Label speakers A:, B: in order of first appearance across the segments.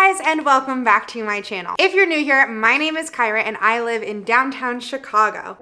A: guys, and welcome back to my channel. If you're new here, my name is Caira and I live in downtown Chicago.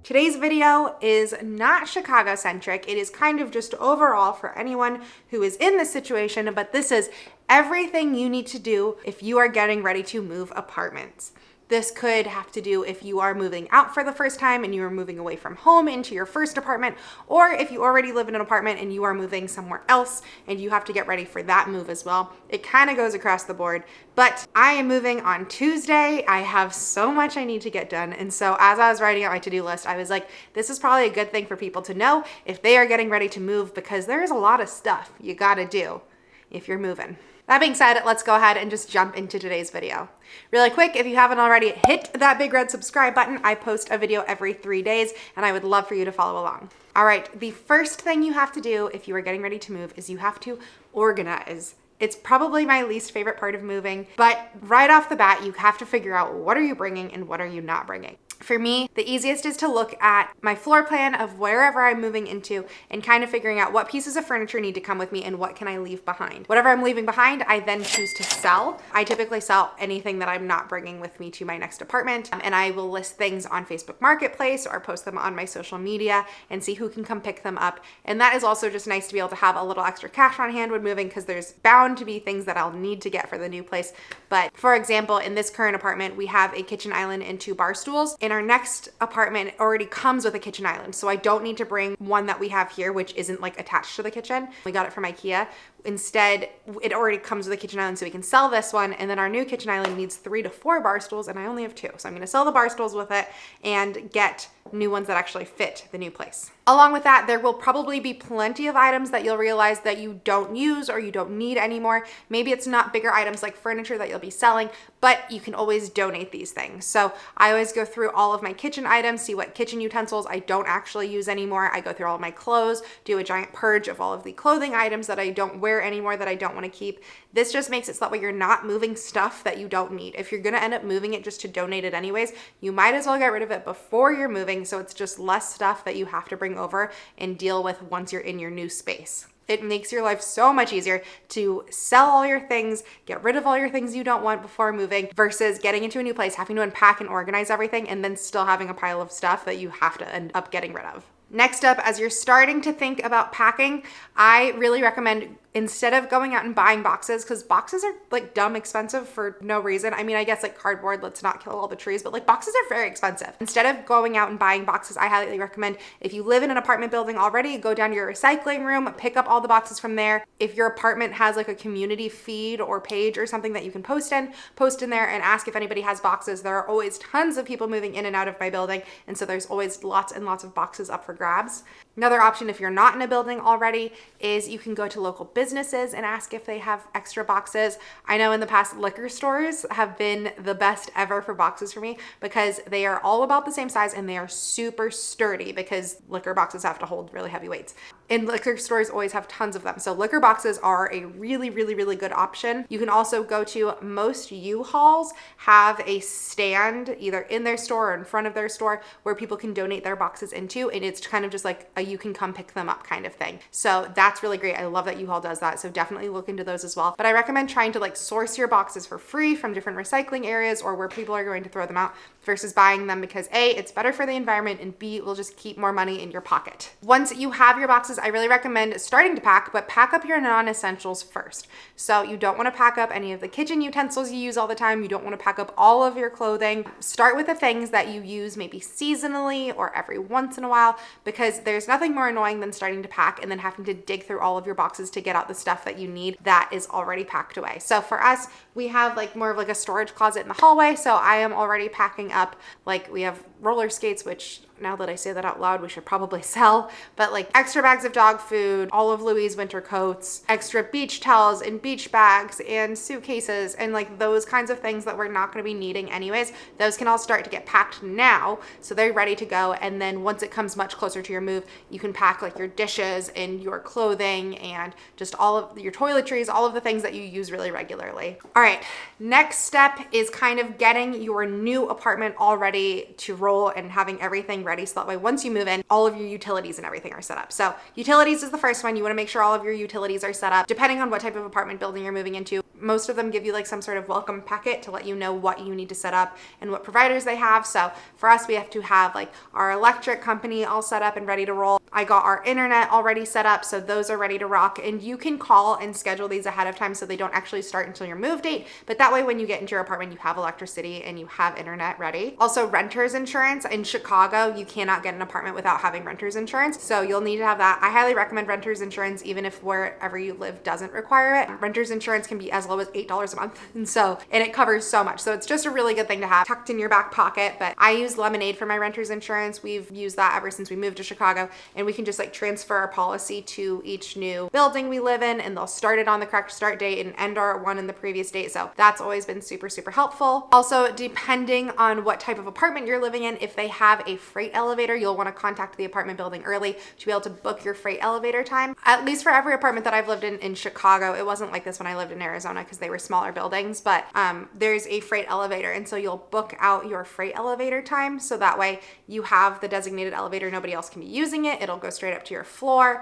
A: Today's video is not Chicago centric. It is kind of just overall for anyone who is in this situation, but this is everything you need to do if you are getting ready to move apartments. This could have to do if you are moving out for the first time and you are moving away from home into your first apartment, or if you already live in an apartment and you are moving somewhere else and you have to get ready for that move as well. It kind of goes across the board, but I am moving on Tuesday. I have so much I need to get done. And so as I was writing out my to-do list, I was like, this is probably a good thing for people to know if they are getting ready to move, because there is a lot of stuff you gotta do if you're moving. That being said, let's go ahead and just jump into today's video. Really quick, if you haven't already, hit that big red subscribe button. I post a video every 3 days and I would love for you to follow along. All right, the first thing you have to do if you are getting ready to move is you have to organize. It's probably my least favorite part of moving, but right off the bat, you have to figure out what are you bringing and what are you not bringing. For me, the easiest is to look at my floor plan of wherever I'm moving into and kind of figuring out what pieces of furniture need to come with me and what can I leave behind. Whatever I'm leaving behind, I then choose to sell. I typically sell anything that I'm not bringing with me to my next apartment, and I will list things on Facebook Marketplace or post them on my social media and see who can come pick them up. And that is also just nice to be able to have a little extra cash on hand when moving, because there's bound to be things that I'll need to get for the new place. But for example, in this current apartment, we have a kitchen island and 2 bar stools. In our next apartment, already comes with a kitchen island, so I don't need to bring one that we have here, which isn't like attached to the kitchen. We got it from IKEA. Instead, it already comes with a kitchen island, so we can sell this one. And then our new kitchen island needs 3 to 4 bar stools, and I only have 2. So I'm going to sell the bar stools with it and get new ones that actually fit the new place. Along with that, there will probably be plenty of items that you'll realize that you don't use or you don't need anymore. Maybe it's not bigger items like furniture that you'll be selling, but you can always donate these things. So I always go through all of my kitchen items, see what kitchen utensils I don't actually use anymore. I go through all of my clothes, do a giant purge of all of the clothing items that I don't wear anymore, that I don't want to keep. This just makes it so that way you're not moving stuff that you don't need. If you're going to end up moving it just to donate it anyways, you might as well get rid of it before you're moving, so it's just less stuff that you have to bring over and deal with once you're in your new space. It makes your life so much easier to sell all your things, get rid of all your things you don't want before moving, versus getting into a new place, having to unpack and organize everything, and then still having a pile of stuff that you have to end up getting rid of. Next up, as you're starting to think about packing, I really recommend, instead of going out and buying boxes, because boxes are like dumb expensive for no reason. I mean, I guess like cardboard, let's not kill all the trees, but like boxes are very expensive. Instead of going out and buying boxes, I highly recommend, if you live in an apartment building already, go down to your recycling room, pick up all the boxes from there. If your apartment has like a community feed or page or something that you can post in there and ask if anybody has boxes. There are always tons of people moving in and out of my building, and so there's always lots and lots of boxes up for grabs. Another option, if you're not in a building already, is you can go to local businesses and ask if they have extra boxes. I know in the past, liquor stores have been the best ever for boxes for me, because they are all about the same size and they are super sturdy, because liquor boxes have to hold really heavy weights. And liquor stores always have tons of them. So liquor boxes are a really, really, really good option. You can also go to most U-Hauls have a stand either in their store or in front of their store where people can donate their boxes into, and it's kind of just like a you can come pick them up kind of thing. So that's really great. I love that U-Haul does that. So definitely look into those as well. But I recommend trying to like source your boxes for free from different recycling areas or where people are going to throw them out, versus buying them, because A, it's better for the environment, and B, it will just keep more money in your pocket. Once you have your boxes, I really recommend starting to pack, but pack up your non-essentials first. So you don't want to pack up any of the kitchen utensils you use all the time. You don't want to pack up all of your clothing. Start with the things that you use maybe seasonally or every once in a while, because there's nothing more annoying than starting to pack and then having to dig through all of your boxes to get out the stuff that you need that is already packed away. So for us, we have like more of like a storage closet in the hallway. So I am already packing up, like we have roller skates, which now that I say that out loud, we should probably sell, but like extra bags of dog food, all of Louis' winter coats, extra beach towels and beach bags and suitcases, and like those kinds of things that we're not going to be needing anyways. Those can all start to get packed now, so they're ready to go. And then once it comes much closer to your move, you can pack like your dishes and your clothing and just all of your toiletries, all of the things that you use really regularly. All right, next step is kind of getting your new apartment all ready to roll and having everything ready so that way once you move in, all of your utilities and everything are set up. So utilities is the first one. You want to make sure all of your utilities are set up. Depending on what type of apartment building you're moving into, most of them give you like some sort of welcome packet to let you know what you need to set up and what providers they have. So for us, we have to have like our electric company all set up and ready to roll. I got our internet already set up, so those are ready to rock. And you can call and schedule these ahead of time so they don't actually start until your move date. But that way, when you get into your apartment, you have electricity and you have internet ready. Also, renter's insurance. In Chicago, you cannot get an apartment without having renter's insurance. So you'll need to have that. I highly recommend renter's insurance, even if wherever you live doesn't require it. Renter's insurance can be as low as $8 a month. And it covers so much. So it's just a really good thing to have tucked in your back pocket. But I use Lemonade for my renter's insurance. We've used that ever since we moved to Chicago. And we can just like transfer our policy to each new building we live in, and they'll start it on the correct start date and end our one in the previous date. So that's always been super, super helpful. Also, depending on what type of apartment you're living in, if they have a freight elevator, you'll want to contact the apartment building early to be able to book your freight elevator time. At least for every apartment that I've lived in Chicago, it wasn't like this when I lived in Arizona because they were smaller buildings, but there's a freight elevator. And so you'll book out your freight elevator time. So that way you have the designated elevator. Nobody else can be using it. It'll go straight up to your floor.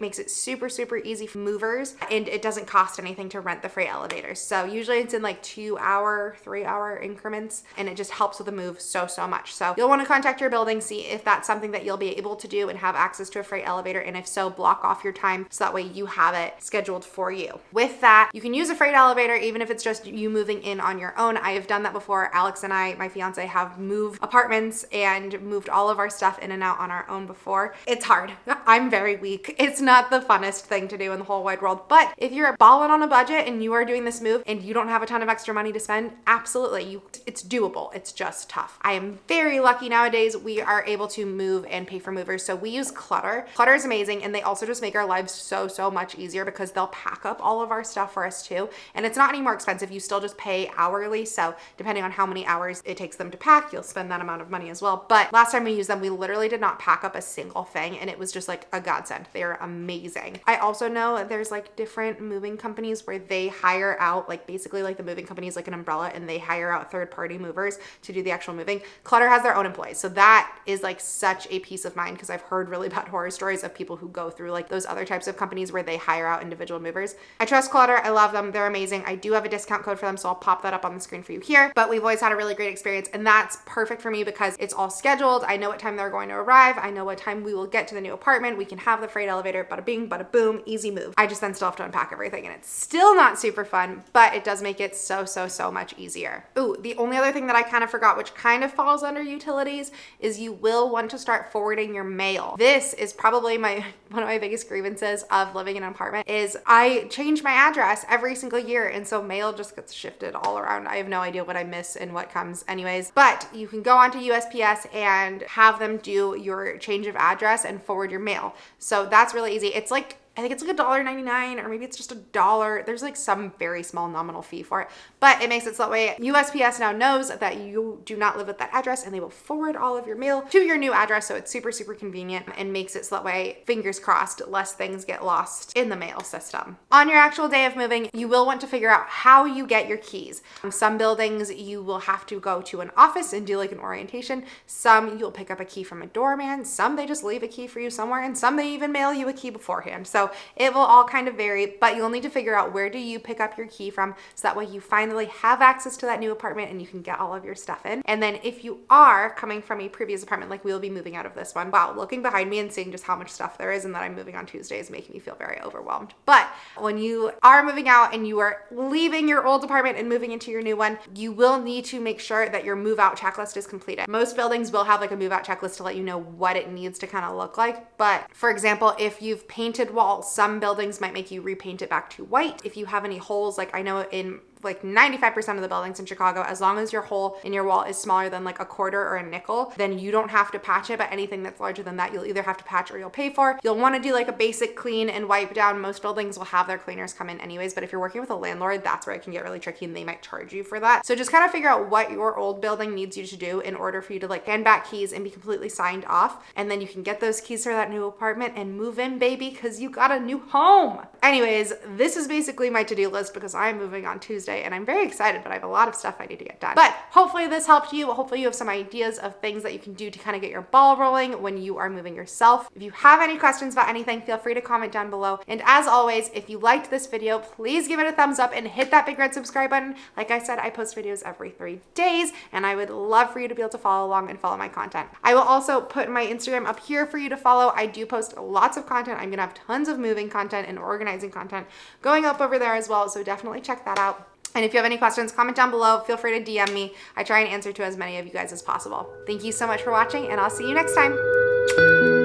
A: Makes it super, super easy for movers, and it doesn't cost anything to rent the freight elevators. So usually it's in like 2-hour, 3-hour increments, and it just helps with the move so much. So you'll want to contact your building, see if that's something that you'll be able to do and have access to a freight elevator. And if so, block off your time so that way you have it scheduled for you. With that, you can use a freight elevator even if it's just you moving in on your own. I have done that before. Alex and I, my fiance, have moved apartments and moved all of our stuff in and out on our own before. It's hard. I'm very weak. It's not the funnest thing to do in the whole wide world. But if you're balling on a budget and you are doing this move and you don't have a ton of extra money to spend, absolutely, it's doable. It's just tough. I am very lucky nowadays. We are able to move and pay for movers. So we use Clutter. Clutter is amazing, and they also just make our lives so much easier because they'll pack up all of our stuff for us too. And it's not any more expensive. You still just pay hourly. So depending on how many hours it takes them to pack, you'll spend that amount of money as well. But last time we used them, we literally did not pack up a single thing, and it was just like a godsend. They're amazing. I also know there's like different moving companies where they hire out, like basically like the moving company is like an umbrella, and they hire out third-party movers to do the actual moving. Clutter has their own employees. So that is like such a peace of mind because I've heard really bad horror stories of people who go through like those other types of companies where they hire out individual movers. I trust Clutter. I love them. They're amazing. I do have a discount code for them, so I'll pop that up on the screen for you here. But we've always had a really great experience, and that's perfect for me because it's all scheduled. I know what time they're going to arrive. I know what time we will get to the new apartment. We can have the freight elevator, bada bing, bada boom, easy move. I just then still have to unpack everything, and it's still not super fun, but it does make it so much easier. Ooh, the only other thing that I kind of forgot, which kind of falls under utilities, is you will want to start forwarding your mail. This is probably one of my biggest grievances of living in an apartment is I change my address every single year, and so mail just gets shifted all around. I have no idea what I miss and what comes anyways, but you can go onto USPS and have them do your change of address and forward your mail. So that's really easy. It's like, I think it's like $1.99 or maybe it's just $1. There's like some very small nominal fee for it, but it makes it so that way USPS now knows that you do not live at that address, and they will forward all of your mail to your new address. So it's super convenient and makes it so that way, fingers crossed, less things get lost in the mail system. On your actual day of moving, you will want to figure out how you get your keys. Some buildings you will have to go to an office and do like an orientation. Some you'll pick up a key from a doorman. Some they just leave a key for you somewhere, and some they even mail you a key beforehand. So it will all kind of vary, but you'll need to figure out where do you pick up your key from so that way you finally have access to that new apartment and you can get all of your stuff in. And then if you are coming from a previous apartment, like we'll be moving out of this one, wow, looking behind me and seeing just how much stuff there is and that I'm moving on Tuesday is making me feel very overwhelmed. But when you are moving out and you are leaving your old apartment and moving into your new one, you will need to make sure that your move out checklist is completed. Most buildings will have like a move out checklist to let you know what it needs to kind of look like. But for example, if you've painted walls, some buildings might make you repaint it back to white. If you have any holes, like I know in like 95% of the buildings in Chicago, as long as your hole in your wall is smaller than like a quarter or a nickel, then you don't have to patch it. But anything that's larger than that, you'll either have to patch or you'll pay for. You'll want to do like a basic clean and wipe down. Most buildings will have their cleaners come in anyways, but if you're working with a landlord, that's where it can get really tricky and they might charge you for that. So just kind of figure out what your old building needs you to do in order for you to like hand back keys and be completely signed off. And then you can get those keys for that new apartment and move in, baby, because you got a new home. Anyways, this is basically my to-do list because I'm moving on Tuesday and I'm very excited, but I have a lot of stuff I need to get done. But hopefully this helped you. Hopefully you have some ideas of things that you can do to kind of get your ball rolling when you are moving yourself. If you have any questions about anything, feel free to comment down below. And as always, if you liked this video, please give it a thumbs up and hit that big red subscribe button. Like I said, I post videos every 3 days and I would love for you to be able to follow along and follow my content. I will also put my Instagram up here for you to follow. I do post lots of content. I'm gonna have tons of moving content and organizing content going up over there as well, so definitely check that out. And if you have any questions, comment down below. Feel free to DM me. I try and answer to as many of you guys as possible. Thank you so much for watching, and I'll see you next time.